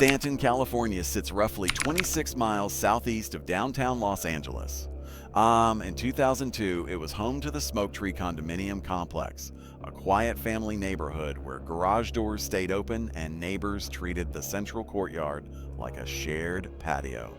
Stanton, California sits roughly 26 miles southeast of downtown Los Angeles. In 2002, it was home to the Smoke Tree Condominium Complex, a quiet family neighborhood where garage doors stayed open and neighbors treated the central courtyard like a shared patio.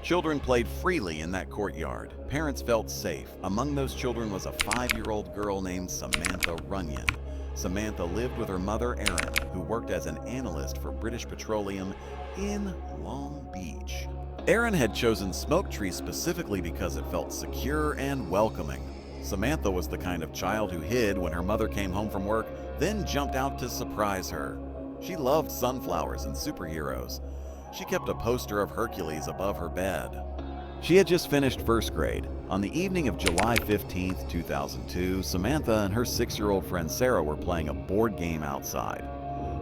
Children played freely in that courtyard. Parents felt safe. Among those children was a 5-year-old girl named Samantha Runnion. Samantha lived with her mother, Erin, who worked as an analyst for British Petroleum in Long Beach. Erin had chosen Smoke Tree specifically because it felt secure and welcoming. Samantha was the kind of child who hid when her mother came home from work, then jumped out to surprise her. She loved sunflowers and superheroes. She kept a poster of Hercules above her bed. She had just finished first grade. On the evening of July 15, 2002, Samantha and her 6-year-old friend Sarah were playing a board game outside.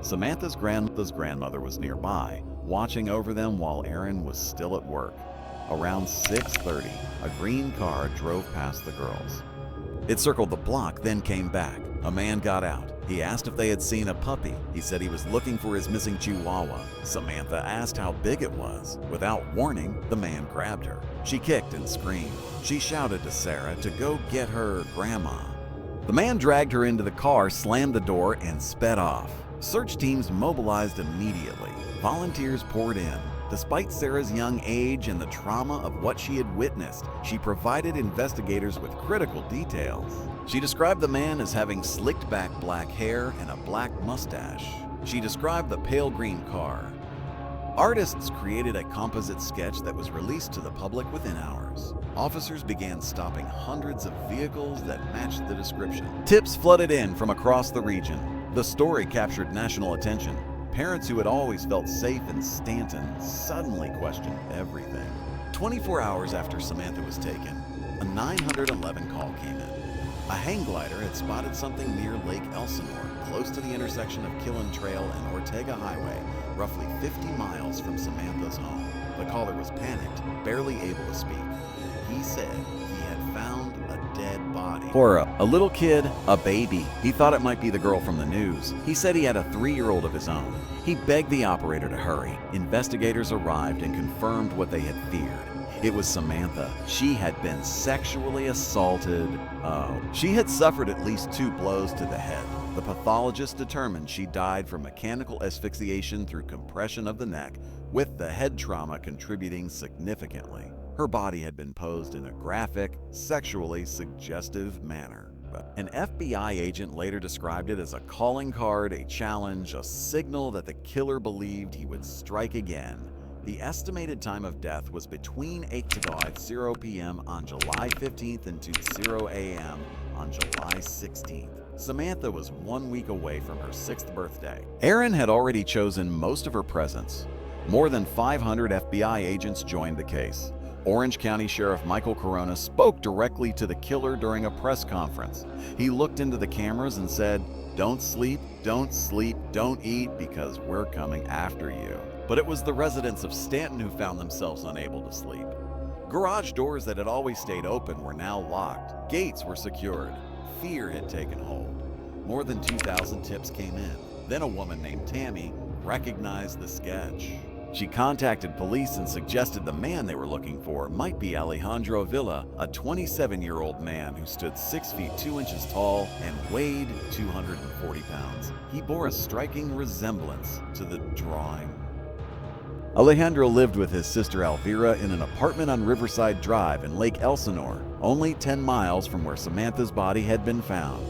Samantha's grandmother was nearby, watching over them while Erin was still at work. Around 6:30, a green car drove past the girls. It circled the block, then came back. A man got out. He asked if they had seen a puppy. He said he was looking for his missing chihuahua. Samantha asked how big it was. Without warning, the man grabbed her. She kicked and screamed. She shouted to Sarah to go get her grandma. The man dragged her into the car, slammed the door, and sped off. Search teams mobilized immediately. Volunteers poured in. Despite Sarah's young age and the trauma of what she had witnessed, she provided investigators with critical details. She described the man as having slicked back black hair and a black mustache. She described the pale green car. Artists created a composite sketch that was released to the public within hours. Officers began stopping hundreds of vehicles that matched the description. Tips flooded in from across the region. The story captured national attention. Parents who had always felt safe in Stanton suddenly questioned everything. 24 hours after Samantha was taken, a 911 call came in. A hang glider had spotted something near Lake Elsinore, close to the intersection of Killen Trail and Ortega Highway, roughly 50 miles from Samantha's home. The caller was panicked, barely able to speak. He said he had found a dead body. For a little kid, a baby. He thought it might be the girl from the news. He said he had a 3-year-old of his own. He begged the operator to hurry. Investigators arrived and confirmed what they had feared. It was Samantha. She had been sexually assaulted. She had suffered at least 2 blows to the head. The pathologist determined she died from mechanical asphyxiation through compression of the neck, with the head trauma contributing significantly. Her body had been posed in a graphic, sexually suggestive manner. An FBI agent later described it as a calling card, a challenge, a signal that the killer believed he would strike again. The estimated time of death was between 8:0 p.m. on July 15th and 2:0 a.m. on July 16th. Samantha was 1 week away from her 6th birthday. Erin had already chosen most of her presents. More than 500 FBI agents joined the case. Orange County Sheriff Michael Corona spoke directly to the killer during a press conference. He looked into the cameras and said, "Don't sleep, don't eat, because we're coming after you." But it was the residents of Stanton who found themselves unable to sleep. Garage doors that had always stayed open were now locked. Gates were secured. Fear had taken hold. More than 2,000 tips came in. Then a woman named Tammy recognized the sketch. She contacted police and suggested the man they were looking for might be Alejandro Avila, a 27-year-old man who stood 6 feet 2 inches tall and weighed 240 pounds. He bore a striking resemblance to the drawing. Alejandro lived with his sister Elvira in an apartment on Riverside Drive in Lake Elsinore, only 10 miles from where Samantha's body had been found.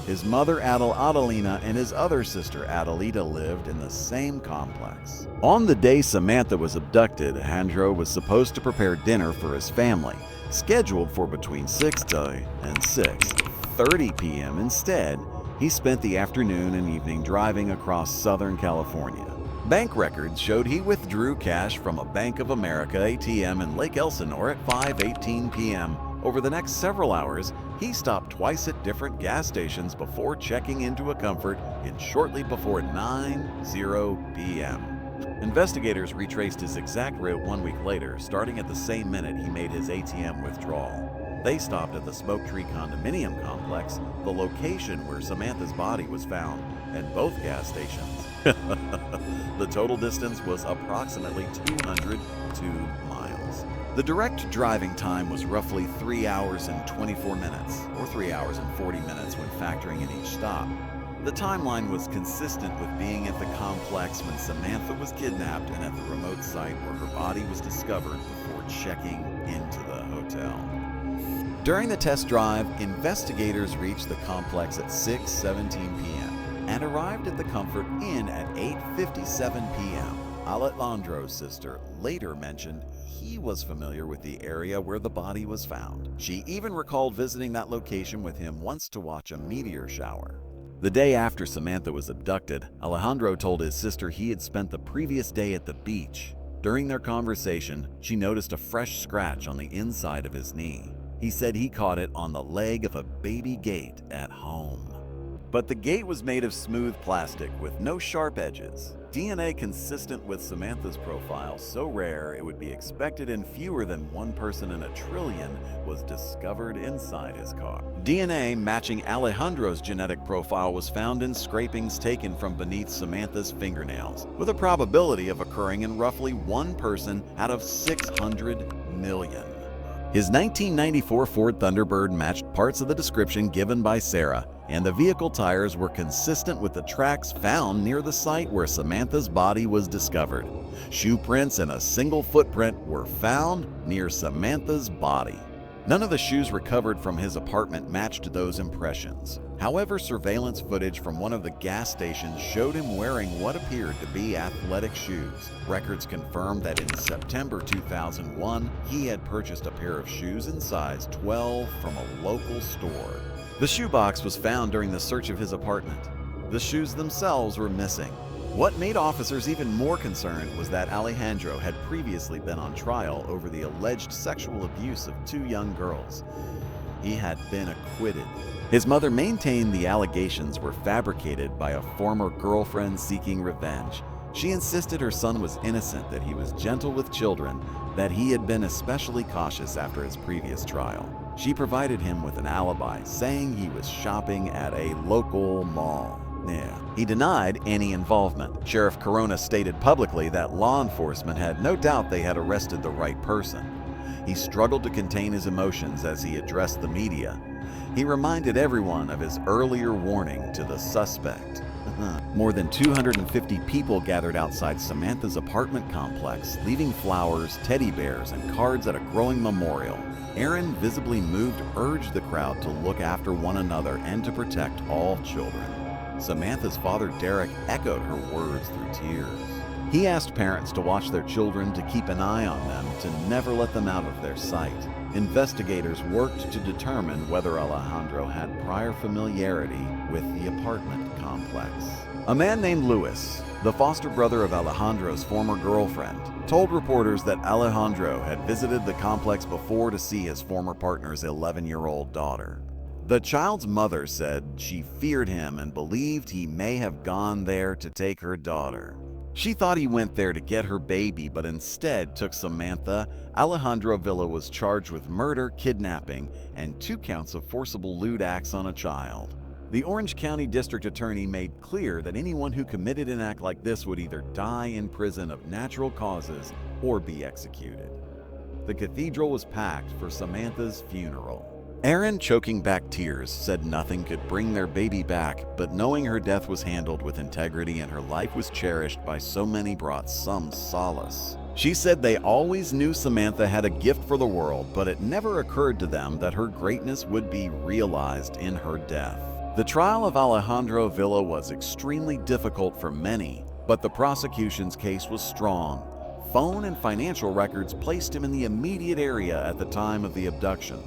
His mother Adelina and his other sister Adelita lived in the same complex. On the day Samantha was abducted, Alejandro was supposed to prepare dinner for his family, scheduled for between 6:30 and 6:30 p.m. Instead, he spent the afternoon and evening driving across Southern California. Bank records showed he withdrew cash from a Bank of America ATM in Lake Elsinore at 5:18 p.m. Over the next several hours, he stopped twice at different gas stations before checking into a Comfort Inn shortly before 9:00 p.m. Investigators retraced his exact route 1 week later, starting at the same minute he made his ATM withdrawal. They stopped at the Smoke Tree Condominium Complex, the location where Samantha's body was found, and both gas stations. The total distance was approximately 202 miles. The direct driving time was roughly 3 hours and 24 minutes, or 3 hours and 40 minutes when factoring in each stop. The timeline was consistent with being at the complex when Samantha was kidnapped and at the remote site where her body was discovered before checking into the hotel. During the test drive, investigators reached the complex at 6:17 p.m. and arrived at the Comfort Inn at 8:57 p.m. Alejandro's sister later mentioned he was familiar with the area where the body was found. She even recalled visiting that location with him once to watch a meteor shower. The day after Samantha was abducted, Alejandro told his sister he had spent the previous day at the beach. During their conversation, she noticed a fresh scratch on the inside of his knee. He said he caught it on the leg of a baby gate at home. But the gate was made of smooth plastic with no sharp edges. DNA consistent with Samantha's profile, so rare it would be expected in fewer than one person in a trillion, was discovered inside his car. DNA matching Alejandro's genetic profile was found in scrapings taken from beneath Samantha's fingernails, with a probability of occurring in roughly one person out of 600 million. His 1994 Ford Thunderbird matched parts of the description given by Sarah, and the vehicle tires were consistent with the tracks found near the site where Samantha's body was discovered. Shoe prints and a single footprint were found near Samantha's body. None of the shoes recovered from his apartment matched those impressions. However, surveillance footage from one of the gas stations showed him wearing what appeared to be athletic shoes. Records confirmed that in September 2001, he had purchased a pair of shoes in size 12 from a local store. The shoebox was found during the search of his apartment. The shoes themselves were missing. What made officers even more concerned was that Alejandro had previously been on trial over the alleged sexual abuse of 2 young girls. He had been acquitted. His mother maintained the allegations were fabricated by a former girlfriend seeking revenge. She insisted her son was innocent, that he was gentle with children, that he had been especially cautious after his previous trial. She provided him with an alibi, saying he was shopping at a local mall. He denied any involvement. Sheriff Corona stated publicly that law enforcement had no doubt they had arrested the right person. He struggled to contain his emotions as he addressed the media. He reminded everyone of his earlier warning to the suspect. More than 250 people gathered outside Samantha's apartment complex, leaving flowers, teddy bears, and cards at a growing memorial. Aaron, visibly moved, urged the crowd to look after one another and to protect all children. Samantha's father, Derek, echoed her words through tears. He asked parents to watch their children, to keep an eye on them, to never let them out of their sight. Investigators worked to determine whether Alejandro had prior familiarity with the apartment complex. A man named Luis, the foster brother of Alejandro's former girlfriend, told reporters that Alejandro had visited the complex before to see his former partner's 11-year-old daughter. The child's mother said she feared him and believed he may have gone there to take her daughter. She thought he went there to get her baby, but instead took Samantha. Alejandro Avila was charged with murder, kidnapping, and 2 counts of forcible lewd acts on a child. The Orange County District Attorney made clear that anyone who committed an act like this would either die in prison of natural causes or be executed. The cathedral was packed for Samantha's funeral. Aaron, choking back tears, said nothing could bring their baby back, but knowing her death was handled with integrity and her life was cherished by so many brought some solace. She said they always knew Samantha had a gift for the world, but it never occurred to them that her greatness would be realized in her death. The trial of Alejandro Avila was extremely difficult for many, but the prosecution's case was strong. Phone and financial records placed him in the immediate area at the time of the abduction.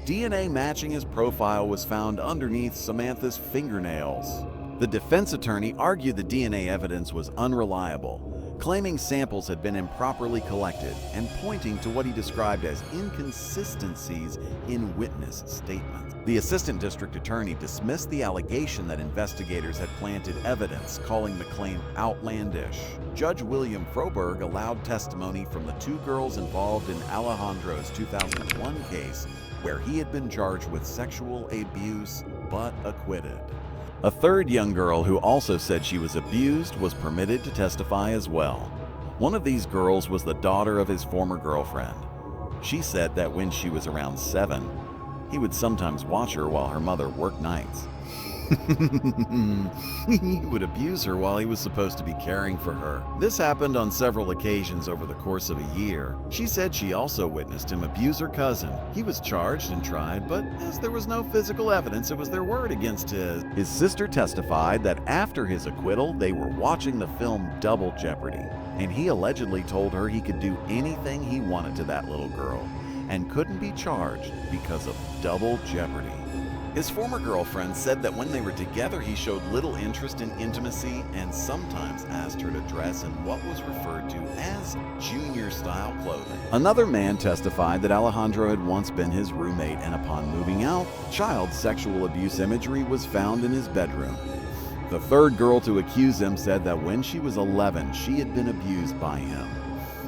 DNA matching his profile was found underneath Samantha's fingernails. The defense attorney argued the DNA evidence was unreliable, claiming samples had been improperly collected and pointing to what he described as inconsistencies in witness statements. The assistant district attorney dismissed the allegation that investigators had planted evidence, calling the claim outlandish. Judge William Froberg allowed testimony from the 2 girls involved in Alejandro's 2001 case where he had been charged with sexual abuse but acquitted. A third young girl who also said she was abused was permitted to testify as well. One of these girls was the daughter of his former girlfriend. She said that when she was around 7, he would sometimes watch her while her mother worked nights. He would abuse her while he was supposed to be caring for her. This happened on several occasions over the course of a year. She said she also witnessed him abuse her cousin. He was charged and tried, but as there was no physical evidence, it was their word against his. His sister testified that after his acquittal, they were watching the film Double Jeopardy, and he allegedly told her he could do anything he wanted to that little girl and couldn't be charged because of double jeopardy. His former girlfriend said that when they were together, he showed little interest in intimacy and sometimes asked her to dress in what was referred to as junior-style clothing. Another man testified that Alejandro had once been his roommate, and upon moving out, child sexual abuse imagery was found in his bedroom. The third girl to accuse him said that when she was 11, she had been abused by him.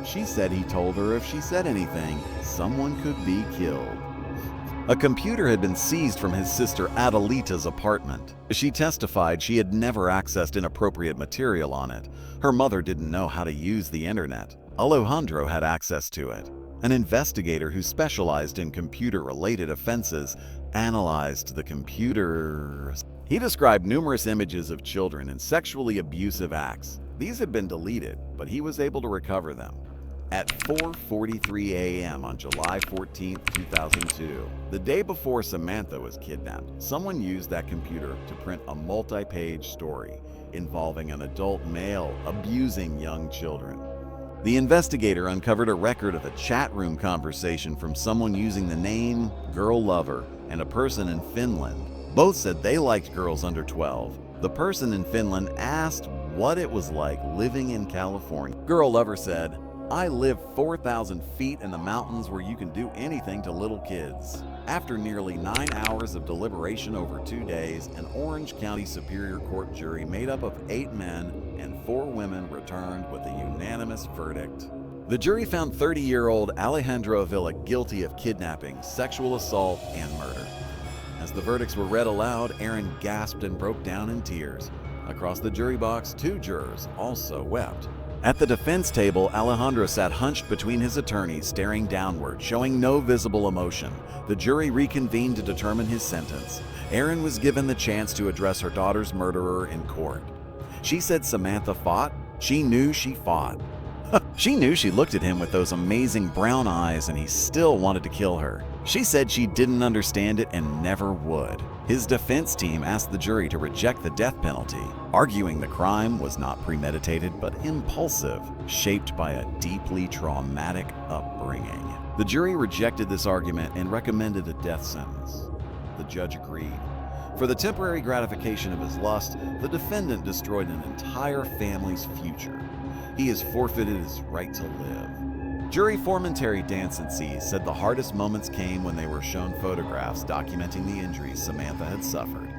She said he told her if she said anything, someone could be killed. A computer had been seized from his sister Adelita's apartment. She testified she had never accessed inappropriate material on it. Her mother didn't know how to use the internet. Alejandro had access to it. An investigator who specialized in computer-related offenses analyzed the computers. He described numerous images of children in sexually abusive acts. These had been deleted, but he was able to recover them. At 4:43 a.m. on July 14, 2002, the day before Samantha was kidnapped, someone used that computer to print a multi-page story involving an adult male abusing young children. The investigator uncovered a record of a chat room conversation from someone using the name Girl Lover and a person in Finland. Both said they liked girls under 12. The person in Finland asked what it was like living in California. Girl Lover said, "I live 4,000 feet in the mountains where you can do anything to little kids." After nearly 9 hours of deliberation over 2 days, an Orange County Superior Court jury made up of 8 men and 4 women returned with a unanimous verdict. The jury found 30-year-old Alejandro Avila guilty of kidnapping, sexual assault, and murder. As the verdicts were read aloud, Aaron gasped and broke down in tears. Across the jury box, 2 jurors also wept. At the defense table, Alejandro sat hunched between his attorneys, staring downward, showing no visible emotion. The jury reconvened to determine his sentence. Erin was given the chance to address her daughter's murderer in court. She said Samantha fought. She knew she fought. She knew she looked at him with those amazing brown eyes and he still wanted to kill her. She said she didn't understand it and never would. His defense team asked the jury to reject the death penalty, arguing the crime was not premeditated but impulsive, shaped by a deeply traumatic upbringing. The jury rejected this argument and recommended a death sentence. The judge agreed. For the temporary gratification of his lust, the defendant destroyed an entire family's future. He has forfeited his right to live. Jury foreman Terry Dancency said the hardest moments came when they were shown photographs documenting the injuries Samantha had suffered.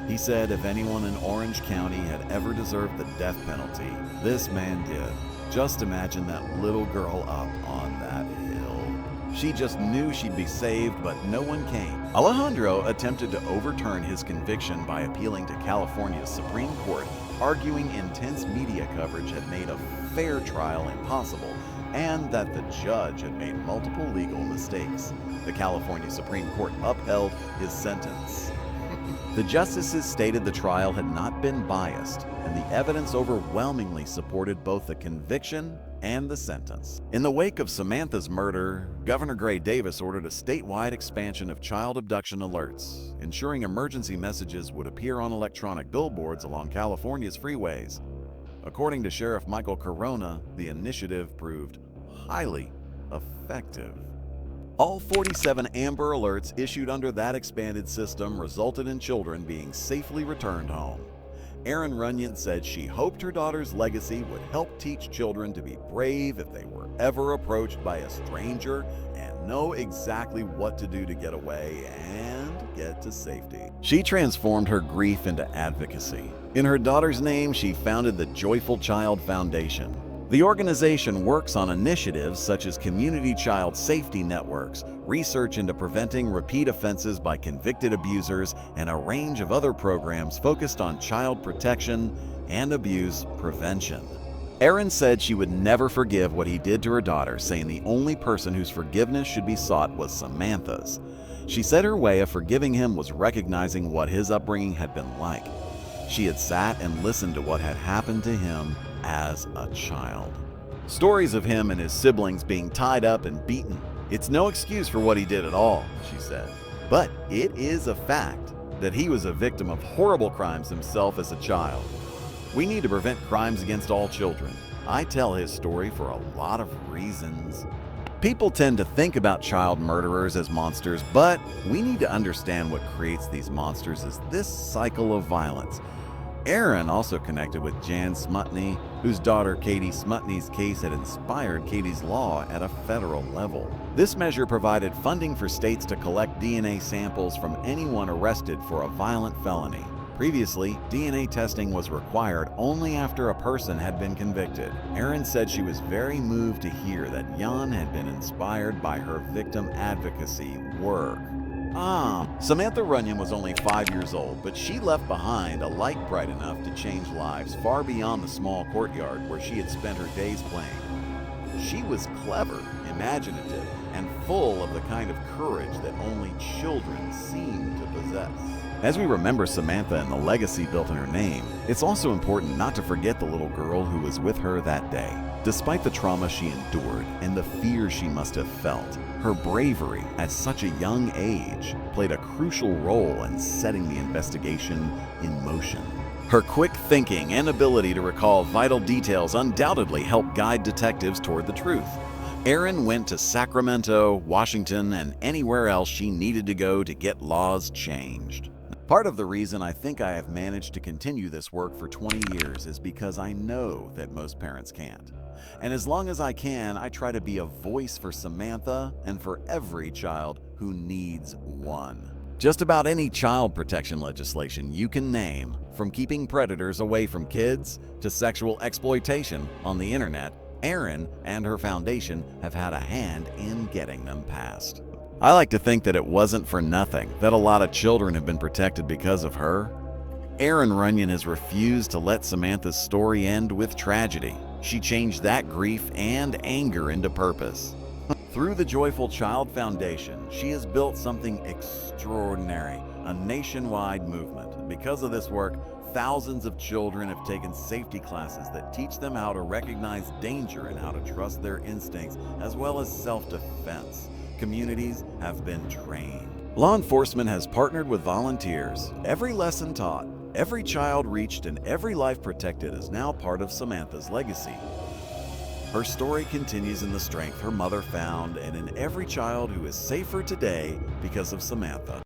He said if anyone in Orange County had ever deserved the death penalty, this man did. Just imagine that little girl up on that hill. She just knew she'd be saved, but no one came. Alejandro attempted to overturn his conviction by appealing to California's Supreme Court, arguing intense media coverage had made a fair trial impossible and that the judge had made multiple legal mistakes. The California Supreme Court upheld his sentence. The justices stated the trial had not been biased, and the evidence overwhelmingly supported both the conviction and the sentence. In the wake of Samantha's murder, Governor Gray Davis ordered a statewide expansion of child abduction alerts, ensuring emergency messages would appear on electronic billboards along California's freeways. According to Sheriff Michael Corona, the initiative proved highly effective. All 47 Amber Alerts issued under that expanded system resulted in children being safely returned home. Erin Runnion said she hoped her daughter's legacy would help teach children to be brave if they were ever approached by a stranger and know exactly what to do to get away and get to safety. She transformed her grief into advocacy. In her daughter's name, she founded the Joyful Child Foundation. The organization works on initiatives such as community child safety networks, research into preventing repeat offenses by convicted abusers, and a range of other programs focused on child protection and abuse prevention. Erin said she would never forgive what he did to her daughter, saying the only person whose forgiveness should be sought was Samantha's. She said her way of forgiving him was recognizing what his upbringing had been like. She had sat and listened to what had happened to him as a child. Stories of him and his siblings being tied up and beaten. It's no excuse for what he did at all, she said. But it is a fact that he was a victim of horrible crimes himself as a child. We need to prevent crimes against all children. I tell his story for a lot of reasons. People tend to think about child murderers as monsters, but we need to understand what creates these monsters is this cycle of violence. Erin also connected with Jan Smutny, whose daughter Katie Smutny's case had inspired Katie's law at a federal level. This measure provided funding for states to collect DNA samples from anyone arrested for a violent felony. Previously, DNA testing was required only after a person had been convicted. Erin said she was very moved to hear that Jan had been inspired by her victim advocacy work. Samantha Runnion was only 5 years old, but she left behind a light bright enough to change lives far beyond the small courtyard where she had spent her days playing. She was clever, imaginative, and full of the kind of courage that only children seem to possess. As we remember Samantha and the legacy built in her name, it's also important not to forget the little girl who was with her that day. Despite the trauma she endured and the fear she must have felt, her bravery at such a young age played a crucial role in setting the investigation in motion. Her quick thinking and ability to recall vital details undoubtedly helped guide detectives toward the truth. Erin went to Sacramento, Washington, and anywhere else she needed to go to get laws changed. Part of the reason I think I have managed to continue this work for 20 years is because I know that most parents can't. And as long as I can, I try to be a voice for Samantha and for every child who needs one. Just about any child protection legislation you can name, from keeping predators away from kids to sexual exploitation on the internet, Erin and her foundation have had a hand in getting them passed. I like to think that it wasn't for nothing that a lot of children have been protected because of her. Erin Runnion has refused to let Samantha's story end with tragedy. She changed that grief and anger into purpose. Through the Joyful Child Foundation, she has built something extraordinary, a nationwide movement. Because of this work, thousands of children have taken safety classes that teach them how to recognize danger and how to trust their instincts, as well as self-defense. Communities have been trained. Law enforcement has partnered with volunteers. Every lesson taught, every child reached, and every life protected is now part of Samantha's legacy. Her story continues in the strength her mother found and in every child who is safer today because of Samantha.